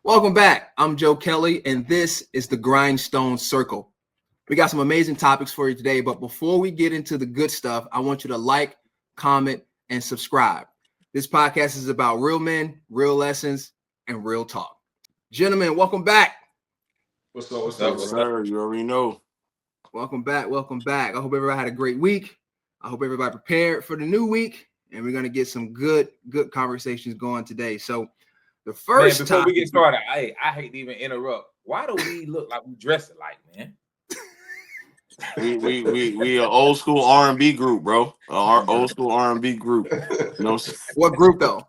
Welcome back. I'm Joe Kelly, and this is the Grindstone Circle. We got some amazing topics for you today, but before we get into the good stuff, I want you to like, comment, and subscribe. This podcast is about real men, real lessons, and real talk. Gentlemen, welcome back. What's up, sir? You already know. Welcome back. I hope everybody had a great week. I hope everybody prepared for the new week, and we're going to get some good conversations going today. So the first before topic, we get started, I hate to even interrupt. Why do we look like we dress alike, man? We an old school R&B group, bro. Our old school R&B group. No, What group though?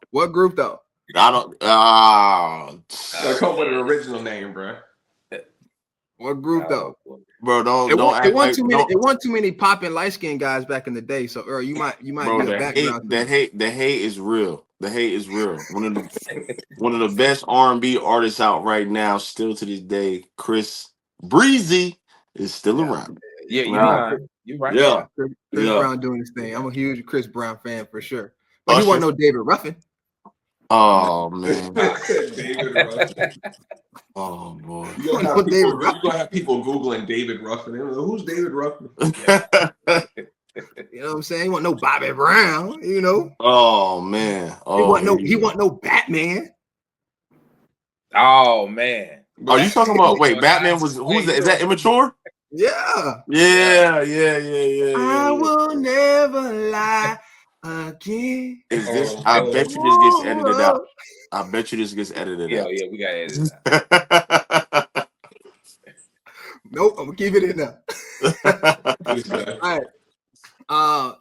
I don't. Gotta come with an original name, bro. What group though? Bro, don't It act wasn't like too many popping light skinned guys back in the day. So, Earl, you might bro, get a background. the hate is real. The hate is real. One of the best R&B artists out right now, still to this day, Chris Breezy is still around. Yeah, you're right. Yeah, Chris Brown doing his thing. I'm a huge Chris Brown fan for sure. But Usher. he wasn't no David Ruffin. Oh man. David Ruffin. Oh boy. You're gonna have people Googling David Ruffin. Who's David Ruffin? You know what I'm saying? He wasn't no Bobby Brown, you know. Oh man. He wasn't no Batman. Oh man. Are you talking about Batman was who's that? Is that Immature? Yeah. Yeah. I will never lie again. Is this? I bet you this gets edited out. I bet you this gets edited out. Yeah, we got edited out. Nope, I'm gonna keep it in there. All right.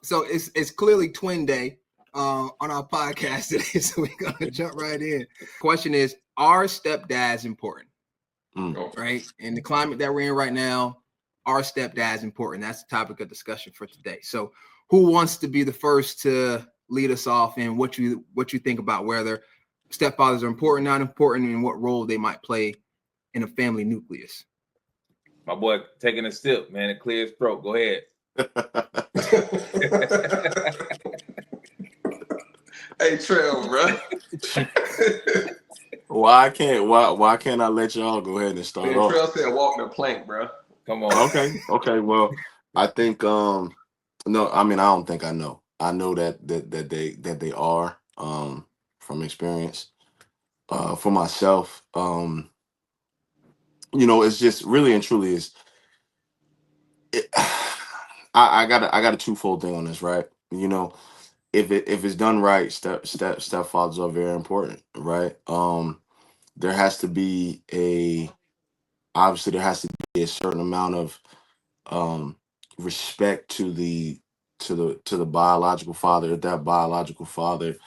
So it's clearly Twin Day on our podcast today, so we're gonna jump right in. Question is, are stepdads important? Right? In the climate that we're in right now, are stepdads important? That's the topic of discussion for today. So who wants to be the first to lead us off in what you think about whether stepfathers are important, not important, and what role they might play in a family nucleus? My boy taking a sip, man, to clear his throat. Go ahead. Hey, Trail, bro. Why can't I let y'all go ahead and start off? Trail said walk the plank, bro. Come on. Okay. Well, I think no, I mean I don't think I know. I know that they are from experience. For myself, it's just really and truly is. I got a twofold thing on this, right? If it's done right, stepfathers are very important, right? There has to be a certain amount of respect to the biological father if that biological father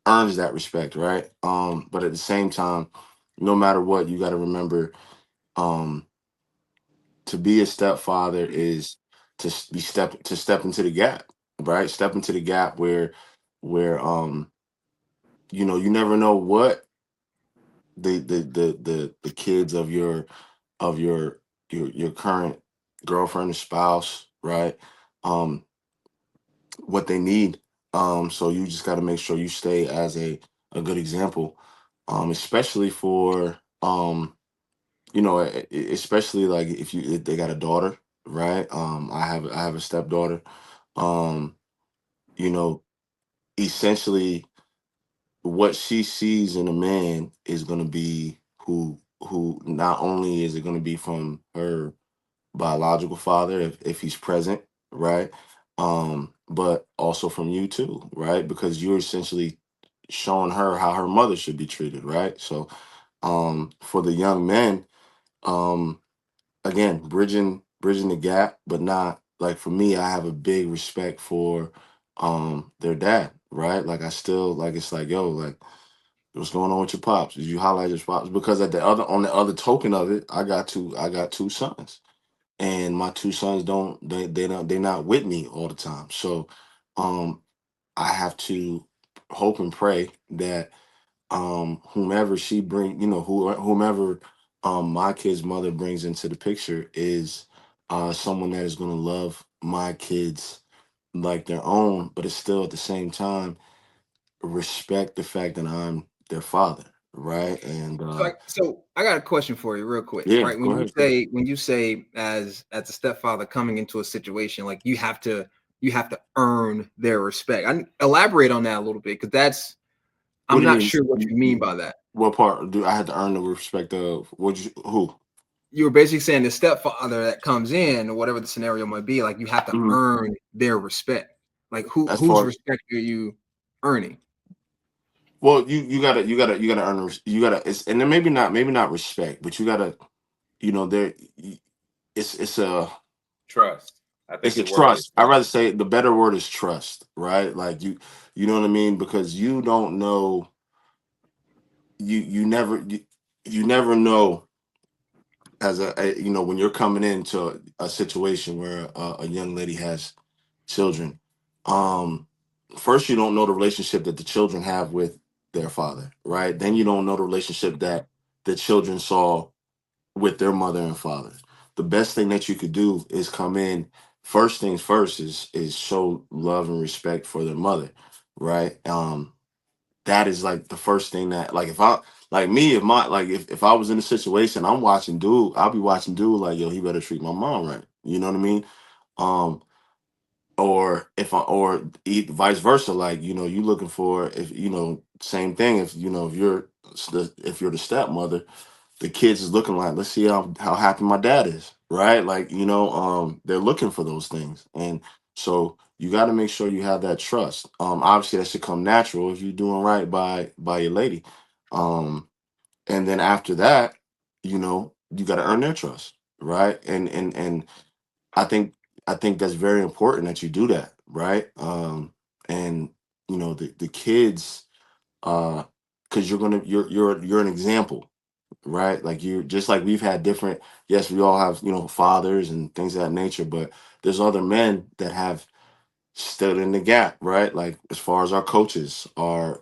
earns that respect, right? But at the same time, no matter what, you got to remember, to be a stepfather is to step into the gap, right? Step into the gap where you never know what the kids of your current girlfriend or spouse, right? What they need. So you just got to make sure you stay as a good example, especially for especially like if they got a daughter, right? I have a stepdaughter. Um, Essentially what she sees in a man is going to be who not only is it going to be from her biological father if he's present, right? But also from you too, right? Because you're essentially showing her how her mother should be treated, right? So for the young men, again, bridging the gap, but not like for me, I have a big respect for their dad, right? Like I still like it's like, yo, like what's going on with your pops? Did you highlight your pops? Because on the other token of it, I got two sons. And my two sons they're not with me all the time. So I have to hope and pray that whomever she bring, whomever my kid's mother brings into the picture is someone that is going to love my kids like their own, but it's still at the same time respect the fact that I'm their father, right? And So I got a question for you, real quick. yeah, Right, go ahead. when you say as a stepfather coming into a situation, like you have to earn their respect. Elaborate on that a little bit, because What I'm do you not mean? sure what you mean by that. What part do I have to earn the respect of? Who? You were basically saying the stepfather that comes in, or whatever the scenario might be, like you have to Mhm. earn their respect. Like As whose far as respect are you earning? well, you gotta earn you gotta and then maybe not respect, but you gotta there it's a Trust. I think it's a the word is trust. I'd rather trust. say the better word is trust, right? Like you know what I mean, because you don't know you never know as when you're coming into a situation where a young lady has children. um First, you don't know the relationship that the children have with their father, right? Then you don't know the relationship that the children saw with their mother and father. The best thing that you could do is come in. First things first is show love and respect for their mother, right? That is like the first thing that, like, if I like me if my like if I was in a situation, I'm watching dude, I'll be watching dude like, yo, he better treat my mom right. You know what I mean? um or if I or vice versa, like, you looking for, if same thing, if you're the stepmother, the kids is looking like, let's see how happy my dad is, right? Like, they're looking for those things. And so you got to make sure you have that trust. Obviously that should come natural if you're doing right by your lady. And then after that, you got to earn their trust, right? And I think that's very important that you do that, right? And the kids, because you're an example, right? Like, you just like we've had different, yes, we all have, fathers and things of that nature, but there's other men that have stood in the gap, right? Like, as far as our coaches, our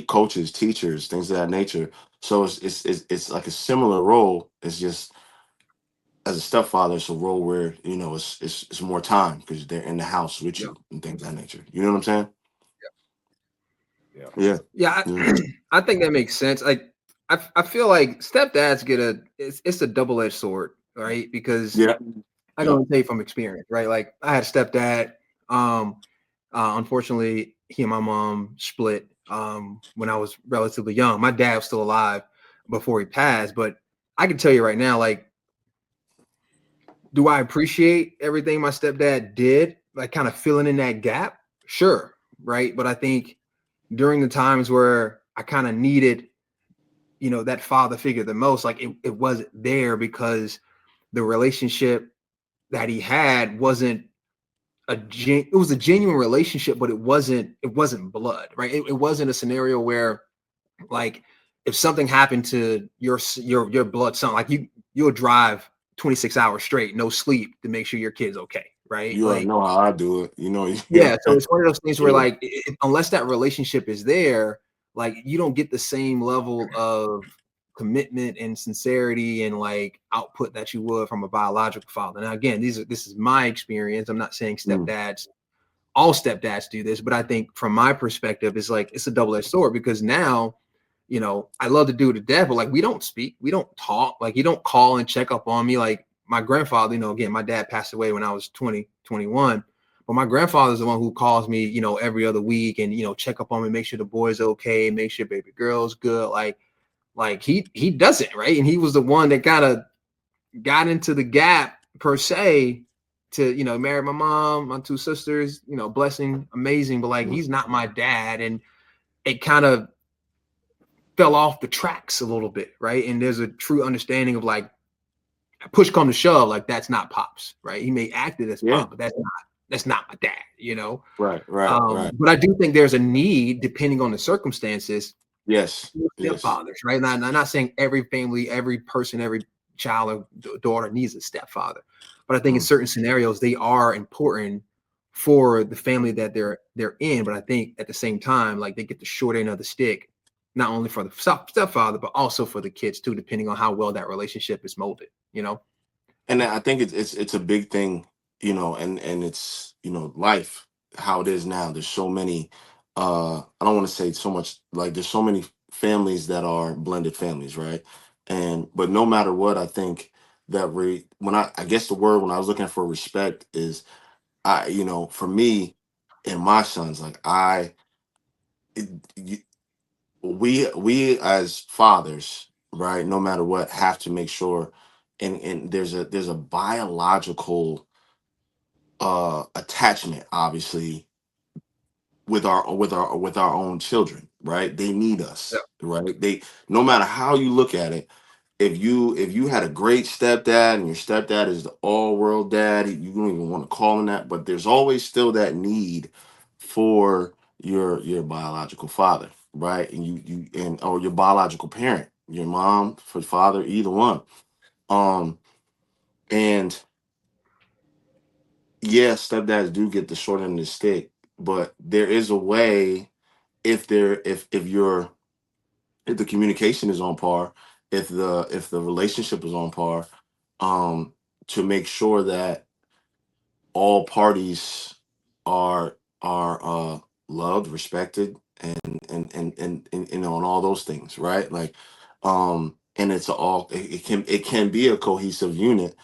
coaches, teachers, things of that nature. So it's like a similar role. It's just, as a stepfather, it's a role where, it's more time because they're in the house with Yeah. you and things of that nature. You know what I'm saying? Yeah. Yeah. Yeah, Yeah. I think that makes sense. Like, I feel like stepdads it's a double-edged sword, right? Because Yeah. I can Yep. only tell you from experience, right? Like, I had a stepdad. Unfortunately, he and my mom split when I was relatively young. My dad was still alive before he passed, but I can tell you right now, like, do I appreciate everything my stepdad did? Like, kind of filling in that gap? Sure, right? But I think during the times where I kind of needed, that father figure the most, like it wasn't there because the relationship that he had wasn't it was a genuine relationship, but it wasn't blood, right? It wasn't a scenario where, like, if something happened to your blood son, like, you'll drive 26 hours straight, no sleep, to make sure your kid's okay, right? You already Like, know how I do it. Yeah. yeah, so it's one of those things where, Yeah. like, unless that relationship is there, like, you don't get the same level of commitment and sincerity and, like, output that you would from a biological father. Now, again, this is my experience. I'm not saying Mm. all stepdads do this, but I think from my perspective, it's like it's a double-edged sword, because now, I love to do it to death, but, like, we don't speak, we don't talk, like, you don't call and check up on me. Like, my grandfather, again, my dad passed away when I was 20, 21. But my grandfather's the one who calls me, every other week, and, check up on me, make sure the boy's okay, make sure baby girl's good. Like he does it, right? And he was the one that kind of got into the gap, per se, to, marry my mom, my two sisters, blessing, amazing. But, like, Mm. he's not my dad. And it kind of fell off the tracks a little bit, right? And there's a true understanding of, like, push come to shove, like, that's not pops, right? He may act it as Yeah. pop, but that's not my dad. Right. Right. Right. But I do think there's a need, depending on the circumstances, Yes. for Yes. stepfathers, right? And I'm not saying every family, every person, every child or daughter needs a stepfather, but I think in Mm. certain scenarios they are important for the family that they're in. But I think at the same time, like, they get the short end of the stick, not only for the stepfather, but also for the kids too, depending on how well that relationship is molded. And I think it's a big thing, and it's, life, how it is now. There's so many, I don't want to say so much, like, there's so many families that are blended families, right? But no matter what, I think that I guess the word when I was looking for respect is for me and my sons, like it, you, we as fathers, right, no matter what, have to make sure, and there's a biological attachment, obviously, with our own children, right? They need Yeah. us, right? They, no matter how you look at it, if you had a great stepdad and your stepdad is the all world dad, you don't even want to call him that, but there's always still that need for your biological father, right? And or your biological parent, your mom, for father, either one. Um, and yeah, stepdads do get the short end of the stick, but there is a way, if the communication is on par, if the relationship is on par, um, to make sure that all parties are loved, respected, and on all those things, right? Like, and it can be a cohesive unit,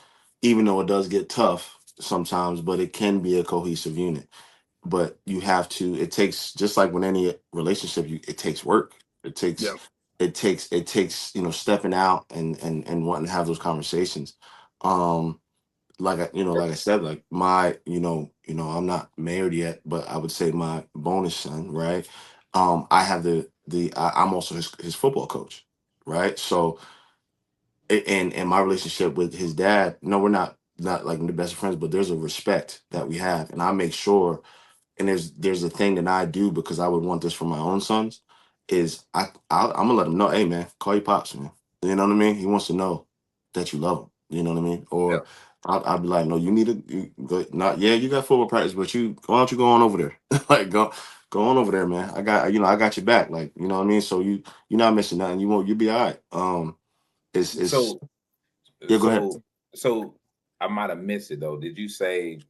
even though it does get tough sometimes, but it can be a cohesive unit. But you have to, it takes, just like with any relationship, it takes work. it Yeah. takes it takes stepping out and wanting to have those conversations. Like I said, like my, I'm not married yet, but I would say my bonus son, right? I have I'm also his football coach, right? So, and my relationship with his dad, no, we're not like the best of friends, but there's a respect that we have, and I make sure, and there's a thing that I do, because I would want this for my own sons, is I'm gonna let him know, hey man, call your pops, man. You know what I mean? He wants to know that you love him. You know what I mean? Yeah. Or I'll be like, no, you need to go, not, yeah, you got football practice, but why don't you go on over there? Like, go on over there, man. I got your back. Like, you know what I mean? So you're not missing nothing. You'll be all right. It's So Yeah, go ahead. so so I might have missed it though. Did you say,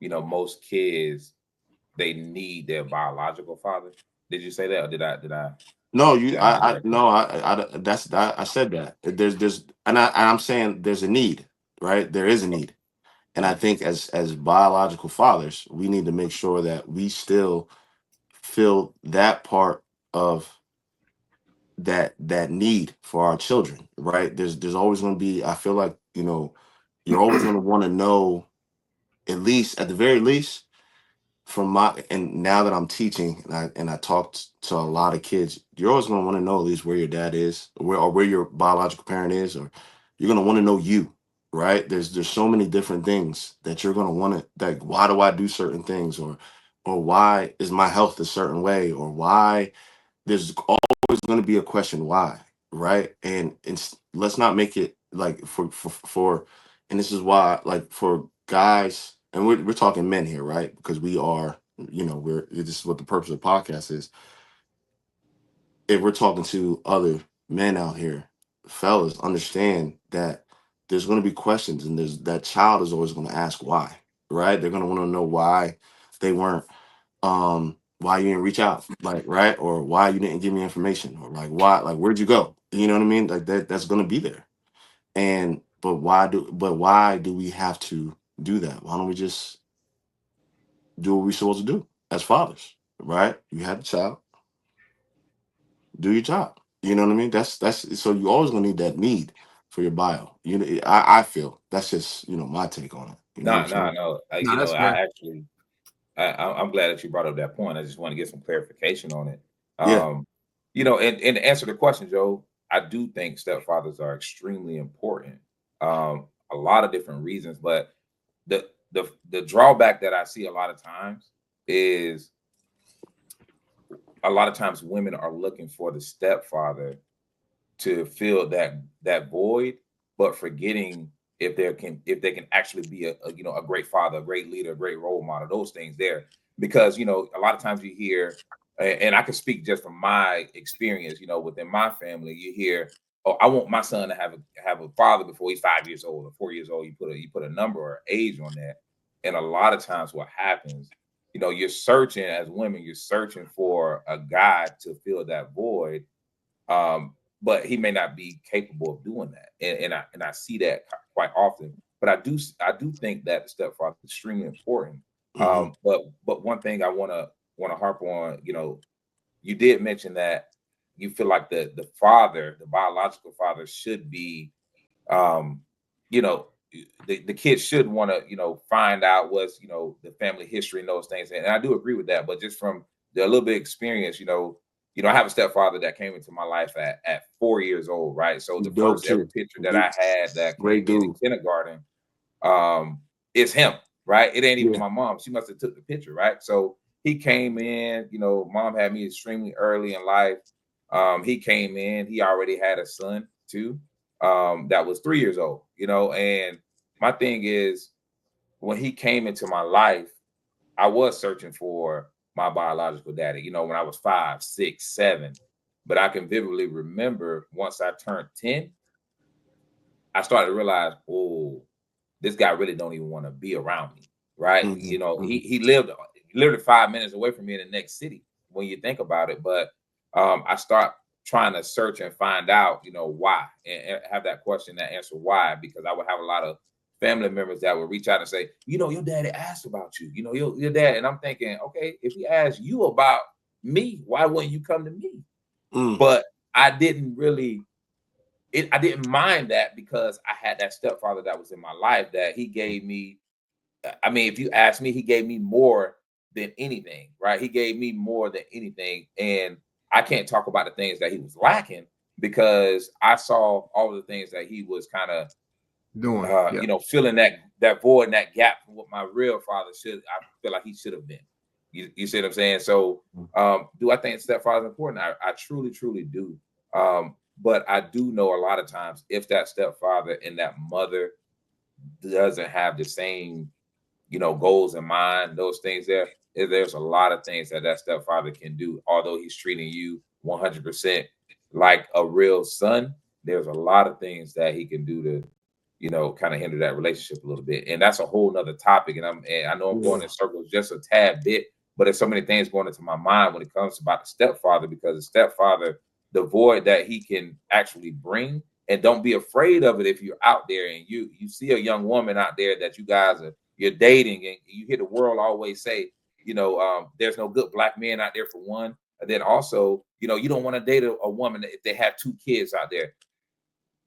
most kids they need their biological father? Did you say that, or did I No, did I hear that no, correctly? I said that. And I'm saying there's a need, right? There is a need. And I Okay. think as biological fathers, we need to make sure that we still fill that part of that need for our children, right? There's always going to be, I feel like, you're always going to want to know, at the very least, and now that I'm teaching, and I talked to a lot of kids, you're always going to want to know at least where your dad is, or where your biological parent is, or you're going to want to know you, right? There's so many different things that you're going to want to, like, why do I do certain things, or why is my health a certain way, or why, there's always going to be a question why, right? And let's not make it like for and this is why, like, for guys, and we're talking men here, right? Because we are, this is what the purpose of the podcast is. If we're talking to other men out here, fellas, understand that there's going to be questions, and there's that child is always going to ask why, right? They're going to want to know why they weren't, why you didn't reach out, like, right, or why you didn't give me information, or like, why, like, where'd you go, you know what I mean, like, that's going to be there. And but why do we have to do that? Why don't we just do what we're supposed to do as fathers, right? You had a child, do your job, you know what I mean. That's so you always going to need that need for your bio, I feel that's just, my take on it, you know what No, I'm no, saying. no. No, that's fair. I actually, I'm glad that you brought up that point. I just want to get some clarification on it. Yeah. And to answer the question, Joe, I do think stepfathers are extremely important. A lot of different reasons, but the drawback that I see a lot of times is a lot of times women are looking for the stepfather to fill that void, but forgetting if they can actually be a great father, a great leader, a great role model, those things there. Because a lot of times you hear, and I can speak just from my experience, within my family, you hear, oh, I want my son to have a father before he's 5 years old or 4 years old. You put a number or age on that. And a lot of times what happens, you're searching, as women, you're searching for a guy to fill that void, But he may not be capable of doing that, and I see that quite often. But I do think that the stepfather is extremely important. But one thing I want to harp on, you did mention that you feel like the father, the biological father, should be, you know, the kids should want to, find out what's, the family history and those things. And I do agree with that. But just from the little bit of experience, I have a stepfather that came into my life at 4 years old, right? So the first ever picture that I had that came in kindergarten, is him, right? It ain't even my mom. She must have took the picture, right? So he came in, mom had me extremely early in life. He came in, he already had a son too, that was 3 years old, and my thing is, when he came into my life, I was searching for my biological daddy, when I was 5, 6, 7. But I can vividly remember once I turned 10, I started to realize, oh, this guy really don't even want to be around me, right? He lived literally 5 minutes away from me in the next city when you think about it. But I start trying to search and find out, why, and have that question, that answer why, because I would have a lot of family members that would reach out and say, your daddy asked about you, your dad. And I'm thinking, okay, if he asked you about me, why wouldn't you come to me? But I didn't really, I didn't mind that, because I had that stepfather that was in my life that he gave me. I mean, if you ask me, he gave me more than anything, right? He gave me more than anything. And I can't talk about the things that he was lacking, because I saw all the things that he was kind of doing, filling that void and that gap from what my real father I feel like he should have been. You see what I'm saying? So do I think stepfather is important? I truly, truly do. But I do know a lot of times, if that stepfather and that mother doesn't have the same, goals in mind, those things there's a lot of things that stepfather can do. Although he's treating you 100% like a real son, there's a lot of things that he can do to, kind of hinder that relationship a little bit. And that's a whole nother topic. And I know I'm going in circles just a tad bit, but there's so many things going into my mind when it comes about the stepfather, because the stepfather, the void that he can actually bring, and don't be afraid of it. If you're out there and you see a young woman out there that you're dating, and you hear the world always say, there's no good black men out there, for one. And then also, you don't want to date a woman if they have 2 kids out there.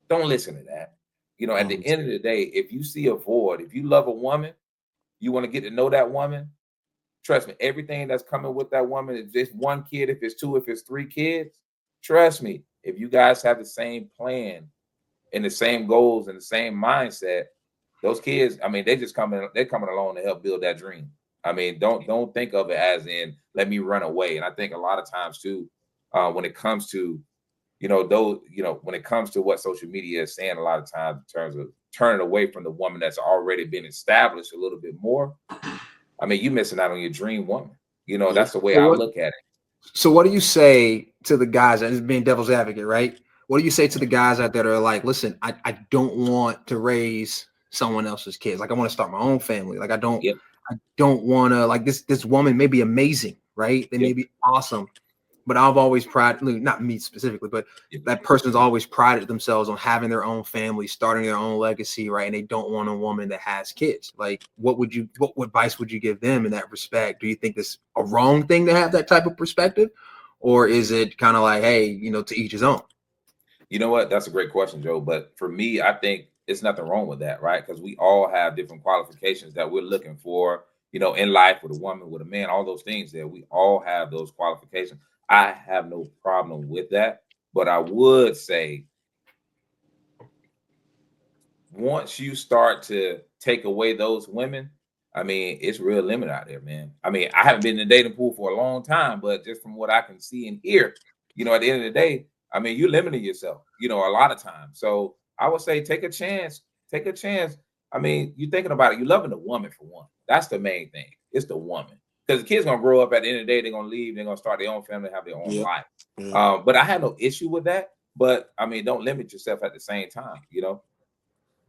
Don't listen to that. At the end of the day, if you see a void, if you love a woman, you want to get to know that woman, trust me, everything that's coming with that woman, if it's 1 kid, if it's 2, if it's 3 kids, trust me, if you guys have the same plan and the same goals and the same mindset, those kids, I mean, they're coming along to help build that dream. I mean, don't think of it as in, let me run away. And I think a lot of times too, when it comes to, when it comes to what social media is saying, a lot of times in terms of turning away from the woman that's already been established a little bit more, I mean, you're missing out on your dream woman. That's the way I look at it. So what do you say to the guys, and just being devil's advocate, right? What do you say to the guys out there that are like, listen, I don't want to raise someone else's kids. Like, I want to start my own family. Like, I don't want to, like, this woman may be amazing, right? They may be awesome, but I've always not me specifically, but that person's always prided themselves on having their own family, starting their own legacy, right? And they don't want a woman that has kids. Like, what advice would you give them in that respect? Do you think it's a wrong thing to have that type of perspective? Or is it kind of like, hey, to each his own? You know what? That's a great question, Joe. But for me, I think it's nothing wrong with that, right? Because we all have different qualifications that we're looking for, in life, with a woman, with a man, all those things there. We all have those qualifications. I have no problem with that. But I would say, once you start to take away those women, I mean, it's real limit out there, man. I mean, I haven't been in the dating pool for a long time, but just from what I can see and hear, at the end of the day, I mean, you're limiting yourself, a lot of times. So I would say, take a chance. Take a chance. I mean, you're thinking about it. You're loving the woman, for one. That's the main thing. It's the woman. Because the kids going to grow up at the end of the day. They're going to leave. They're going to start their own family, have their own life. But I have no issue with that. But, I mean, don't limit yourself at the same time,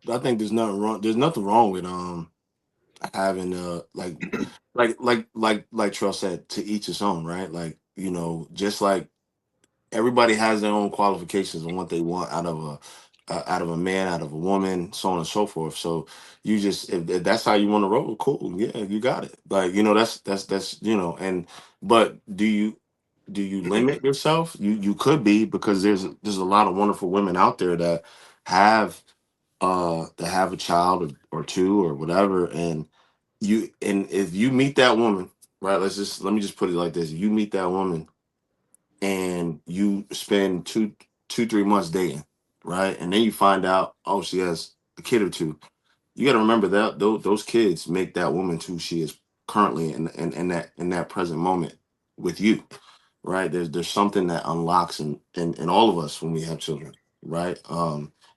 I think there's nothing wrong. There's nothing wrong with having like Trell said, to each his own, right? Like, just like everybody has their own qualifications and what they want out of a man, out of a woman, so on and so forth. So you just, if that's how you want to roll, cool, yeah, you got it. Like, you know, that's you know. And but do you limit yourself? You could be, because there's a lot of wonderful women out there have that have a child or two or whatever, and if you meet that woman, right, let me just put it like this: you meet that woman and you spend 3 months dating, right, and then you find out, oh, she has a kid or two. You got to remember that those kids make that woman to who she is currently in that present moment with you, right? There's something that unlocks in all of us when we have children, right?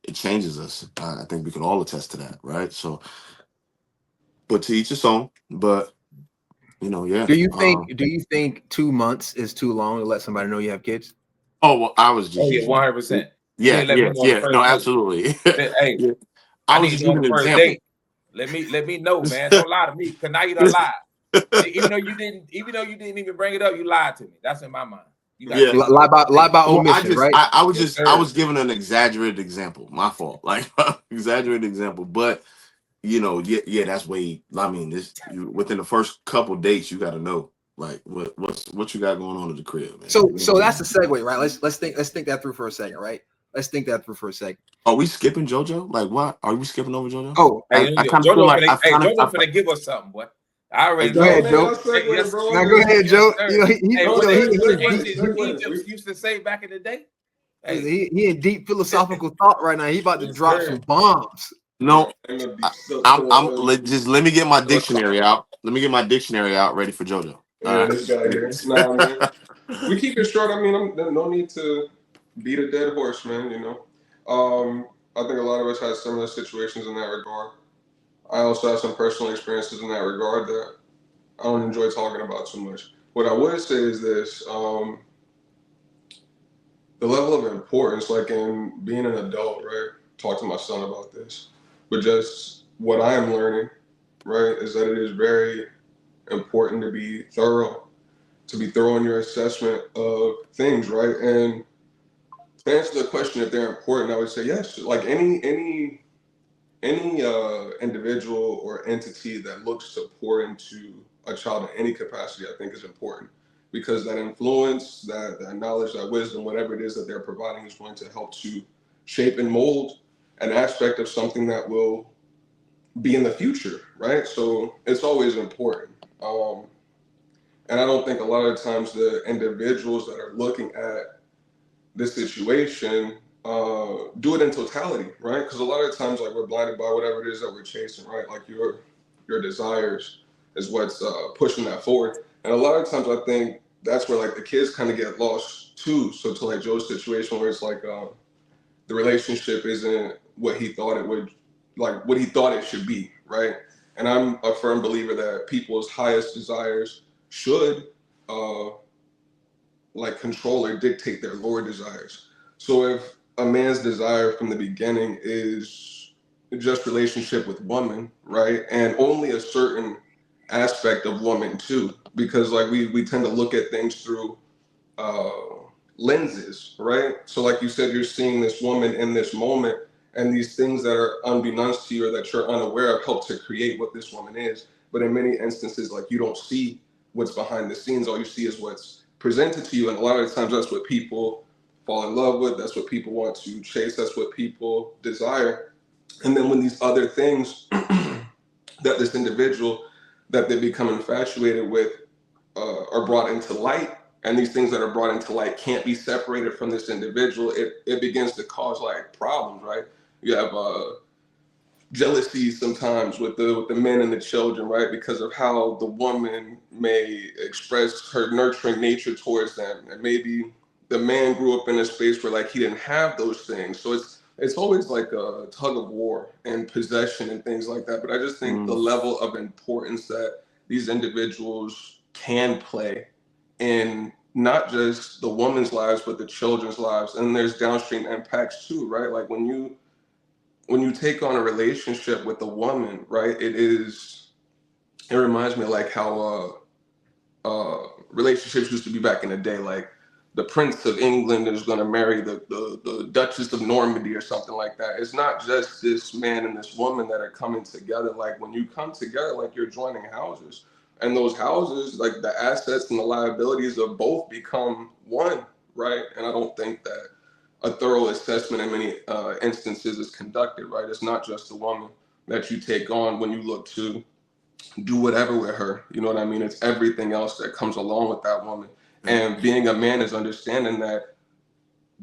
It changes us. I think we can all attest to that, right? So, but to each his own. But you know, yeah. Do you think 2 months is too long to let somebody know you have kids? Oh well, I was just Oh yeah, using. 100%. You Yeah, ain't let me yeah, know on the yeah. No, first date. absolutely. Hey, Yeah. I I was need to just know on giving the an first example. date. Let me know, man. Don't lie to me, because now you done lied. Even though you didn't even bring it up, you lied to me. That's in my mind. You got to Yeah. take Lie by Well, omission, right? Yes, I sir. was giving an exaggerated example. My fault. Like exaggerated example. But you know, yeah, that's way. I mean, within the first couple dates, you got to know like what you got going on at the crib, man. So that's the segue, right? Let's think that through for a second, right? Let's think that through for a second. Are we skipping JoJo? Like, what? Are we skipping over JoJo? Oh, I kind of feel like JoJo finna give us something, boy. I already go know. ahead, Man, Joe. y'all segue, Yes, bro. Now I'm go just, ahead, Joe. sir. You know, Hey, what segue. Egypt used to say back in the day. Hey, he in deep philosophical thought right now. He about to yes, drop sir. some bombs. No, I'm gonna be just let me get my dictionary out. Let me get my dictionary out, ready for JoJo. All yeah, right. this guy here. Nah, man. We keep it short. I mean, no need to beat a dead horse, man. You know. I think a lot of us had similar situations in that regard. I also have some personal experiences in that regard that I don't enjoy talking about too much. What I would say is this: the level of importance, like in being an adult, right? Talk to my son about this, but just what I am learning, right, is that it is very important to be thorough in your assessment of things, right? And to answer the question, if they're important, I would say yes. Like any individual or entity that looks to pour into a child in any capacity, I think is important, because that influence, that knowledge, that wisdom, whatever it is that they're providing, is going to help to shape and mold an aspect of something that will be in the future, right? So it's always important. And I don't think a lot of times the individuals that are looking at this situation do it in totality, right? Because a lot of times, like, we're blinded by whatever it is that we're chasing, right? Like your desires is what's pushing that forward. And a lot of times, I think that's where like the kids kind of get lost too. So to like Joe's situation, where it's like the relationship isn't what he thought it would, like what he thought it should be, right? And I'm a firm believer that people's highest desires should uh, like control or dictate their lower desires. So if a man's desire from the beginning is just relationship with woman, right, and only a certain aspect of woman too, because like we tend to look at things through uh, lenses, right? So like you said, you're seeing this woman in this moment, and these things that are unbeknownst to you or that you're unaware of help to create what this woman is. But in many instances, like, you don't see what's behind the scenes. All you see is what's presented to you, and a lot of the times that's what people fall in love with. That's what people want to chase. That's what people desire. And then when these other things that this individual that they become infatuated with are brought into light, and these things that are brought into light can't be separated from this individual, it begins to cause like problems, right? You have jealousy sometimes with the men and the children, right? Because of how the woman may express her nurturing nature towards them, and maybe the man grew up in a space where like he didn't have those things. So it's always like a tug of war and possession and things like that. But I just think the level of importance that these individuals can play in not just the woman's lives but the children's lives, and there's downstream impacts too, right? Like when you take on a relationship with a woman, right, it reminds me of like how relationships used to be back in the day. Like the Prince of England is going to marry the Duchess of Normandy or something like that. It's not just this man and this woman that are coming together. Like when you come together, like you're joining houses, and those houses, like the assets and the liabilities of both become one, right? And I don't think that a thorough assessment in many instances is conducted, right? It's not just the woman that you take on when you look to do whatever with her. You know what I mean? It's everything else that comes along with that woman. And being a man is understanding that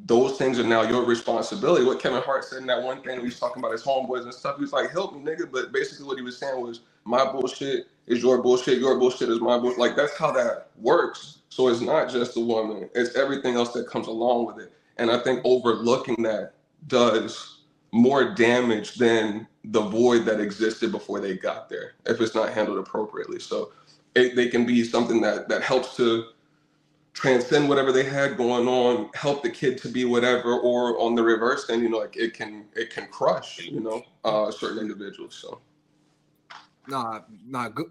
those things are now your responsibility. What Kevin Hart said in that one thing, he was talking about his homeboys and stuff. He was like, help me, nigga. But basically what he was saying was, my bullshit is your bullshit is my bullshit. Like, that's how that works. So it's not just the woman. It's everything else that comes along with it. And I think overlooking that does more damage than the void that existed before they got there, if it's not handled appropriately. So they can be something that helps to transcend whatever they had going on, help the kid to be whatever, or on the reverse end, you know, like it can crush, you know, certain individuals. So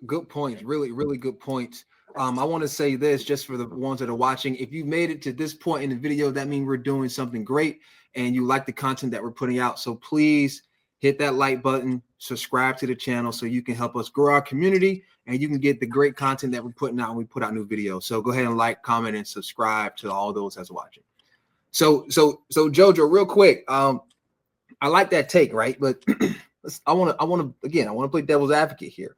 Good points. Really good points. I want to say this just for the ones that are watching. If you made it to this point in the video, that means we're doing something great and you like the content that we're putting out. So please hit that like button, subscribe to the channel so you can help us grow our community and you can get the great content that we're putting out when we put out new videos. So go ahead and like, comment, and subscribe to all those that's watching. So Jojo, real quick, I like that take, right? But I want to play devil's advocate here.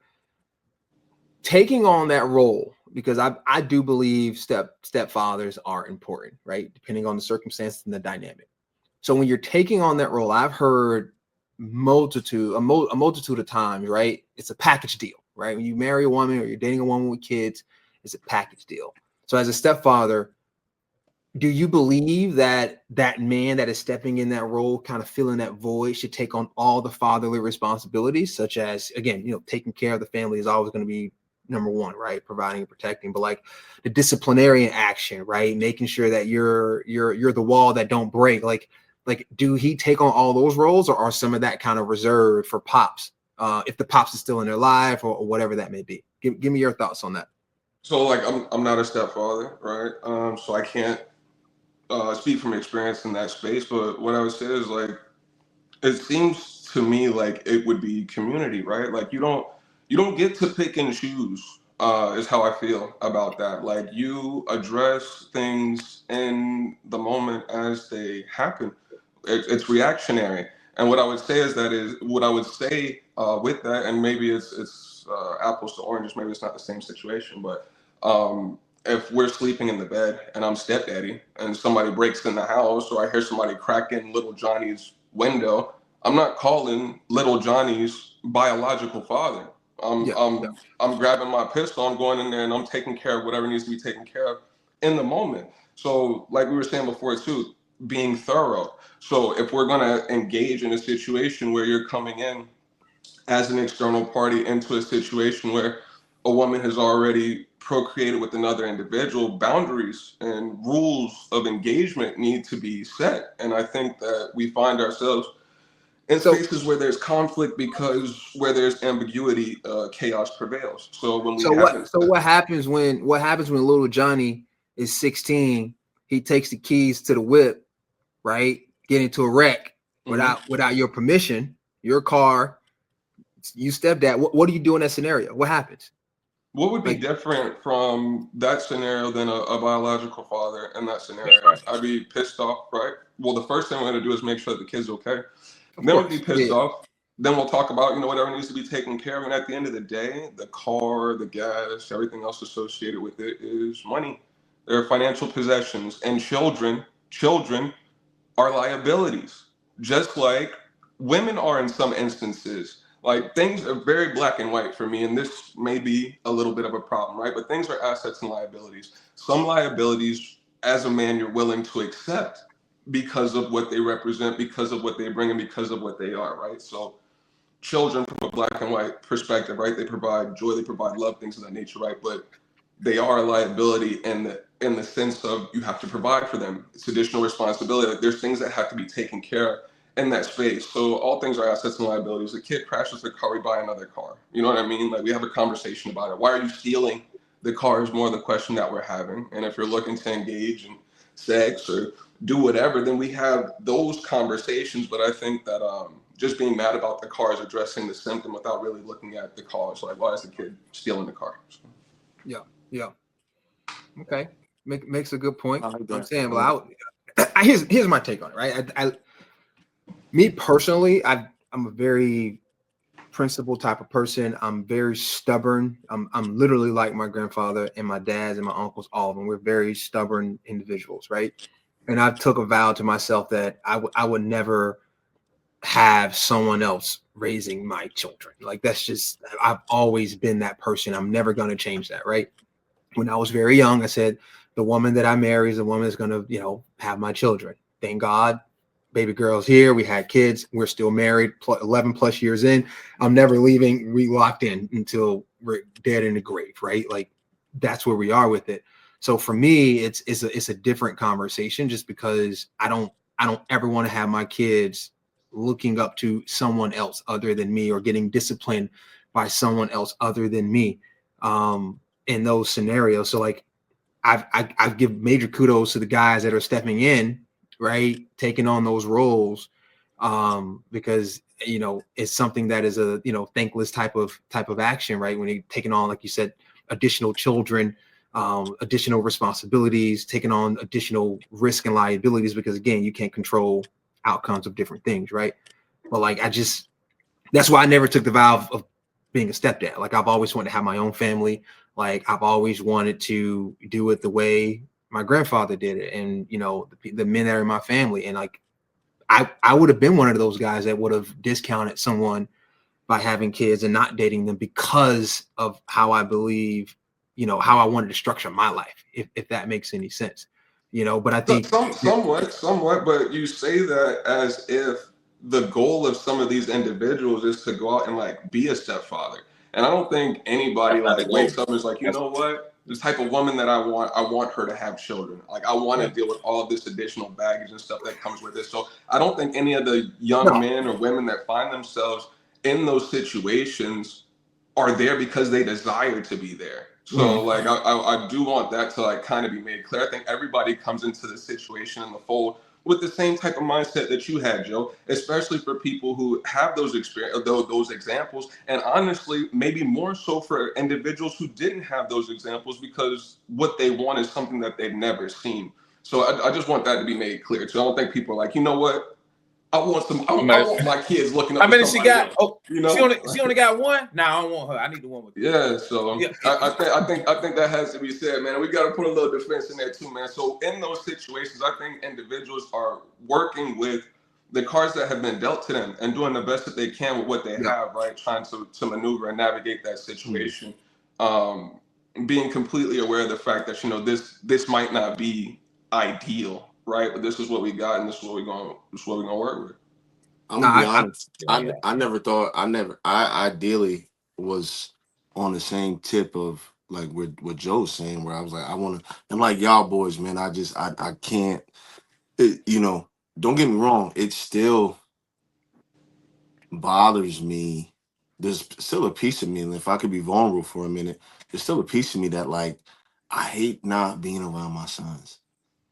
Taking on that role, because I do believe stepfathers are important, right? Depending on the circumstances and the dynamic. So when you're taking on that role, I've heard a multitude of times, right? It's a package deal, right? When you marry a woman or you're dating a woman with kids, it's a package deal. So as a stepfather, do you believe that that man that is stepping in that role, kind of filling that void, should take on all the fatherly responsibilities, such as, again, you know, taking care of the family is always going to be number one, right? Providing and protecting, but like the disciplinary action, right? Making sure that you're the wall that don't break. Like, do he take on all those roles, or are some of that kind of reserved for pops? If the pops is still in their life or whatever that may be. Give me your thoughts on that. So like, I'm not a stepfather, right? So I can't speak from experience in that space, but what I would say is, like, it seems to me like it would be community, right? Like you don't get to pick and choose, is how I feel about that. Like you address things in the moment as they happen. It's reactionary. And what I would say with that, and maybe it's apples to oranges, maybe it's not the same situation, but if we're sleeping in the bed and I'm stepdaddy and somebody breaks in the house, or I hear somebody crack in little Johnny's window, I'm not calling little Johnny's biological father. I'm grabbing my pistol, I'm going in there and I'm taking care of whatever needs to be taken care of in the moment. So like we were saying before too, being thorough. So if we're gonna engage in a situation where you're coming in as an external party into a situation where a woman has already procreated with another individual, boundaries and rules of engagement need to be set. And I think that we find ourselves in spaces where there's conflict, because where there's ambiguity, chaos prevails. So when what happens when little Johnny is 16, he takes the keys to the whip, right? Get into a wreck without your permission, your car, you stepdad. What do you do in that scenario? What happens? What would be different from that scenario than a biological father in that scenario? I'd be pissed off, right? Well, the first thing we're going to do is make sure that the kid's okay. Then we'll be pissed off. Then we'll talk about, you know, whatever needs to be taken care of. And at the end of the day, the car, the gas, everything else associated with it is money. They're financial possessions. And children are liabilities, just like women are in some instances. Like, things are very black and white for me, and this may be a little bit of a problem, right? But things are assets and liabilities. Some liabilities, as a man, you're willing to accept because of what they represent, because of what they bring, and because of what they are, right? So children, from a black and white perspective, right, they provide joy, they provide love, things of that nature, right? But they are a liability in the sense of you have to provide for them. It's additional responsibility. Like, there's things that have to be taken care of in that space. So all things are assets and liabilities. The kid crashes the car, we buy another car. You know what I mean? Like, we have a conversation about it. Why are you stealing the car is more the question that we're having. And if you're looking to engage and sex or do whatever, then we have those conversations. But I think that just being mad about the car is addressing the symptom without really looking at the cause. Like, why is the kid stealing the car? So. Yeah. Okay, makes a good point. I like I'm that. saying, well, here's my take on it, right? Me personally, I'm a very principled type of person. I'm very stubborn. I'm literally like my grandfather and my dads and my uncles, all of them. We're very stubborn individuals, right? And I took a vow to myself that I would never have someone else raising my children. Like, that's just, I've always been that person. I'm never going to change that, right? When I was very young, I said, the woman that I marry is the woman that's going to, have my children. Thank God, baby girl's here. We had kids. We're still married, 11 plus years in. I'm never leaving. We locked in until we're dead in the grave, right? Like, that's where we are with it. So for me, it's a different conversation, just because I don't ever want to have my kids looking up to someone else other than me, or getting disciplined by someone else other than me. In those scenarios. So like, I give major kudos to the guys that are stepping in, right, taking on those roles, because it's something that is a thankless type of action, right? When you're taking on, like you said, additional children, additional responsibilities, taking on additional risk and liabilities, because again, you can't control outcomes of different things, right? But like, that's why I never took the vow of being a stepdad. Like, I've always wanted to have my own family. Like, I've always wanted to do it the way my grandfather did it, and the men that are in my family. And like, I would have been one of those guys that would have discounted someone by having kids and not dating them, because of how I believe, how I wanted to structure my life, if that makes any sense. But I think Somewhat, but you say that as if the goal of some of these individuals is to go out and like be a stepfather. And I don't think anybody That's not the like goal. wakes up and is like, you know what? The type of woman that I want her to have children. Like, I want to deal with all of this additional baggage and stuff that comes with it. So I don't think any of the young men or women that find themselves in those situations are there because they desire to be there. So like, I do want that to like kind of be made clear. I think everybody comes into the situation in the fold with the same type of mindset that you had, Joe, especially for people who have those experience, those examples, and honestly, maybe more so for individuals who didn't have those examples, because what they want is something that they've never seen. So I just want that to be made clear. So I don't think people are like, you know what? I want my kids looking up. How many she got? Else, Oh, she only got one. Nah, I don't want her. I need the one with you. Yeah, so I think that has to be said, man. We got to put a little defense in there too, man. So in those situations, I think individuals are working with the cards that have been dealt to them and doing the best that they can with what they have, right? Trying to maneuver and navigate that situation. Being completely aware of the fact that this might not be ideal, right? But this is what we got, and this is what we're gonna work with. I'm gonna be honest. I never thought. I ideally was on the same tip of like what Joe's saying, where I was like, I want to, and like y'all boys, man. I can't. Don't get me wrong. It still bothers me. There's still a piece of me, and if I could be vulnerable for a minute, there's still a piece of me that like I hate not being around my sons.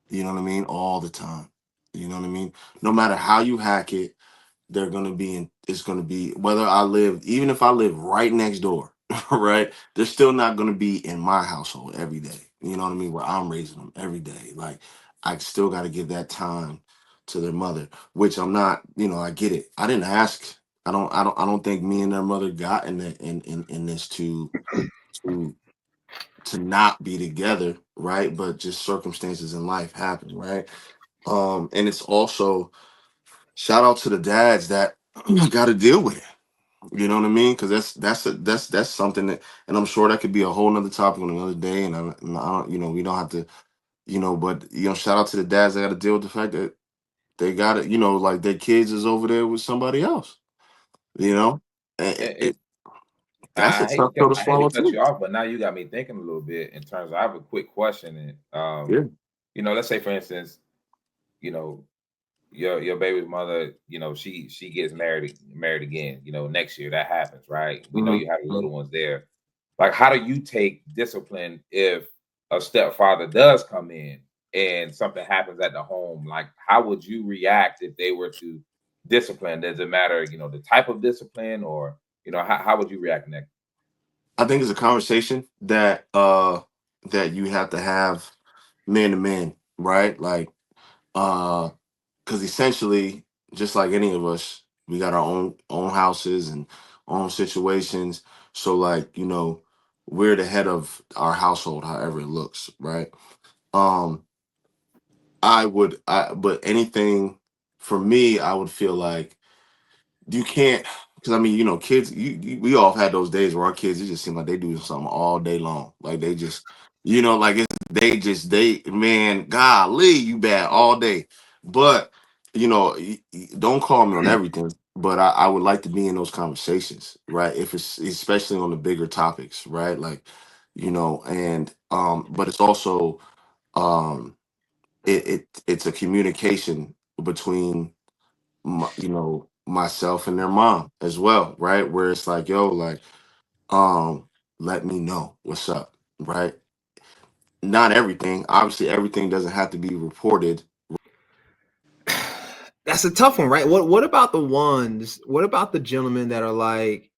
You know what I mean? All the time. You know what I mean? No matter how you hack it, they're going to be it's going to be, whether even if I live right next door, right, they're still not going to be in my household every day. You know what I mean? Where I'm raising them every day. Like, I still got to give that time to their mother, which I'm not, I get it. I didn't ask. I don't think me and their mother got in this to not be together, right? But just circumstances in life happen, right? And it's also, shout out to the dads that got to deal with it. You know what I mean? Because that's something that, and I'm sure that could be a whole nother topic on another day. And I don't, we don't have to, but shout out to the dads that got to deal with the fact that they got it. Like, their kids is over there with somebody else. And that's a tough pill to swallow cut too. you off, but now you got me thinking a little bit in terms of, I have a quick question. And let's say, for instance, your baby's mother, she gets married again, next year. That happens, right? We know you have little ones there. Like, how do you take discipline if a stepfather does come in and something happens at the home, like how would you react if they were to discipline? Does it matter, the type of discipline, or how would you react next? I think it's a conversation that that you have to have man to man, right? Like because essentially, just like any of us, we got our own houses and own situations. So like, we're the head of our household, however it looks, right? Um, but anything for me, I would feel like you can't, because I mean, kids, we all have had those days where our kids, it just seem like they do something all day long. Like they just, like man, golly, you bad all day. But, don't call me on everything, but I would like to be in those conversations, right? If it's especially on the bigger topics, right? Like, and, but it's also, um, it's a communication between myself and their mom as well, right? Where it's like, yo, like, let me know what's up, right? Not everything, obviously, everything doesn't have to be reported. That's a tough one, right? What about the ones? What about the gentlemen that are like,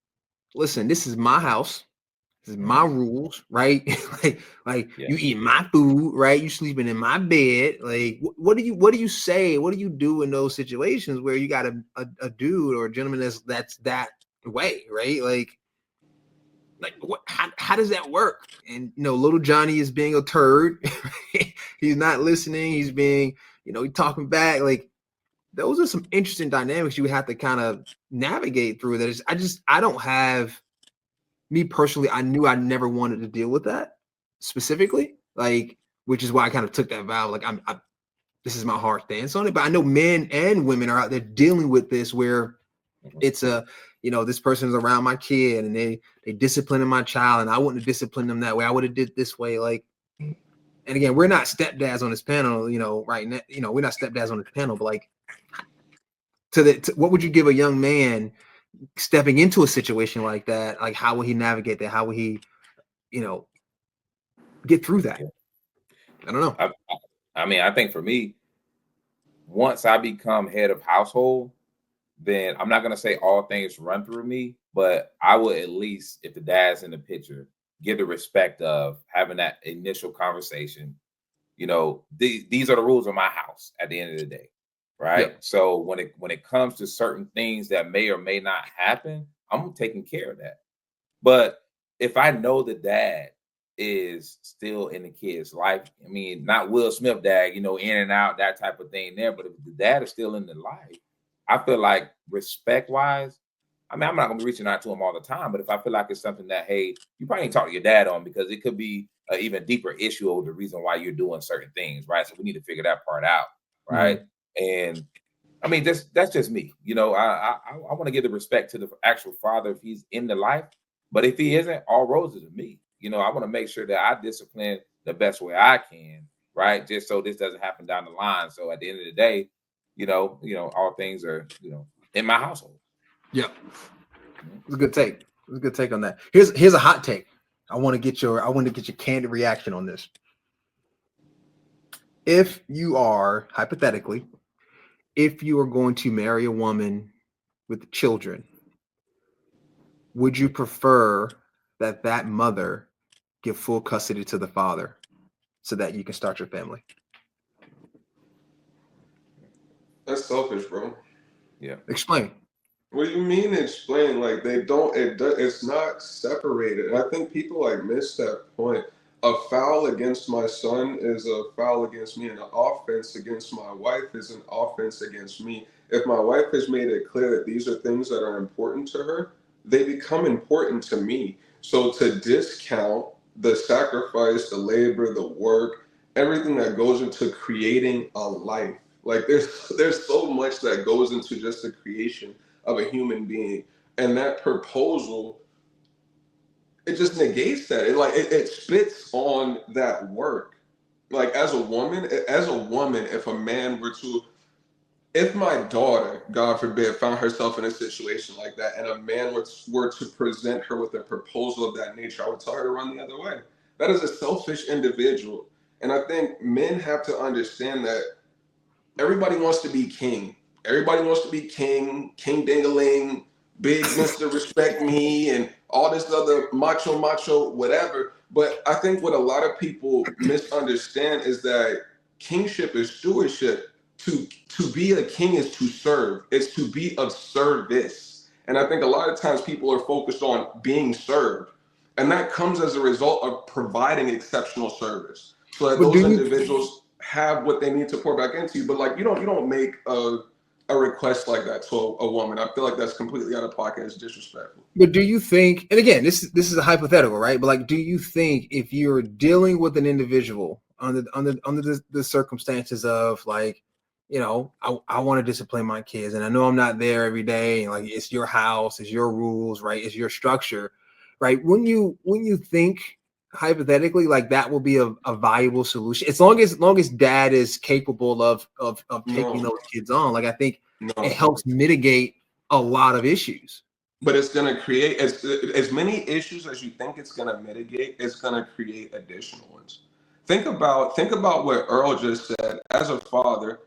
listen, this is my house. This is my rules, right? like Yeah. you eat my food, right? You sleeping in my bed. Like, what do you say? What do you do in those situations where you got a dude or a gentleman that's that way, right? Like what? How does that work? And little Johnny is being a turd. He's not listening. He's being, he's talking back. Like those are some interesting dynamics you would have to kind of navigate through. That is, I don't have. Me personally, I knew I never wanted to deal with that specifically, like, which is why I kind of took that vow. Like, this is my hard stance on it. But I know men and women are out there dealing with this, where it's this person is around my kid and they disciplining my child, and I wouldn't have disciplined them that way. I would have did this way, like. And again, we're not stepdads on this panel, right now. We're not stepdads on this panel, but like, what would you give a young man stepping into a situation like that? Like, how will he navigate that? How will he get through that? I don't know. I mean, I think for me, once I become head of household, then I'm not going to say all things run through me, but I will at least, if the dad's in the picture, give the respect of having that initial conversation. These are the rules of my house at the end of the day, right? Yep. So when it comes to certain things that may or may not happen, I'm taking care of that. But if I know the dad is still in the kid's life, I mean, not Will Smith dad, in and out, that type of thing there, but if the dad is still in the life, I feel like respect wise, I mean, I'm not gonna be reaching out to him all the time, but if I feel like it's something that, hey, you probably need to talk to your dad on, because it could be an even deeper issue of the reason why you're doing certain things, right? So we need to figure that part out, right? And I mean, that's just me. I want to give the respect to the actual father if he's in the life, but if he isn't, all roses are me. I want to make sure that I discipline the best way I can, right? Just so this doesn't happen down the line. So at the end of the day, all things are, in my household. Yeah, it's a good take. It's a good take on that. Here's a hot take. I want to get your candid reaction on this. If you are hypothetically, if you are going to marry a woman with children, would you prefer that mother give full custody to the father so that you can start your family? That's selfish, bro. Yeah. Explain. What do you mean explain? Like they don't. It's not separated. And I think people like miss that point. A foul against my son is a foul against me, and an offense against my wife is an offense against me. If my wife has made it clear that these are things that are important to her, they become important to me. So to discount the sacrifice, the labor, the work, everything that goes into creating a life, like there's so much that goes into just the creation of a human being, and that proposal, it just negates that. It spits on that work. Like as a woman, if a man were to, if my daughter, God forbid, found herself in a situation like that, and a man were to present her with a proposal of that nature, I would tell her to run the other way. That is a selfish individual. And I think men have to understand that everybody wants to be king. Everybody wants to be king, king dingaling, big Mr. Respect Me, and all this other macho, whatever. But I think what a lot of people misunderstand is that kingship is stewardship. To be a king is to serve. It's to be of service. And I think a lot of times people are focused on being served. And that comes as a result of providing exceptional service. So that But do those you individuals have what they need to pour back into you. But like you don't make a request like that to a woman. I feel like that's completely out of pocket. It's disrespectful. But do you think, and again, this is a hypothetical, right? But like, do you think if you're dealing with an individual under the circumstances of like, you know, I want to discipline my kids, and I know I'm not there every day, and like it's your house, it's your rules, right? It's your structure, right? When you think hypothetically like that will be a valuable solution, as long as dad is capable of taking No, those kids on, like I think it no. helps mitigate a lot of issues. But it's gonna create as many issues as you think it's gonna mitigate, it's gonna create additional ones. Think about what Earl just said. As a father,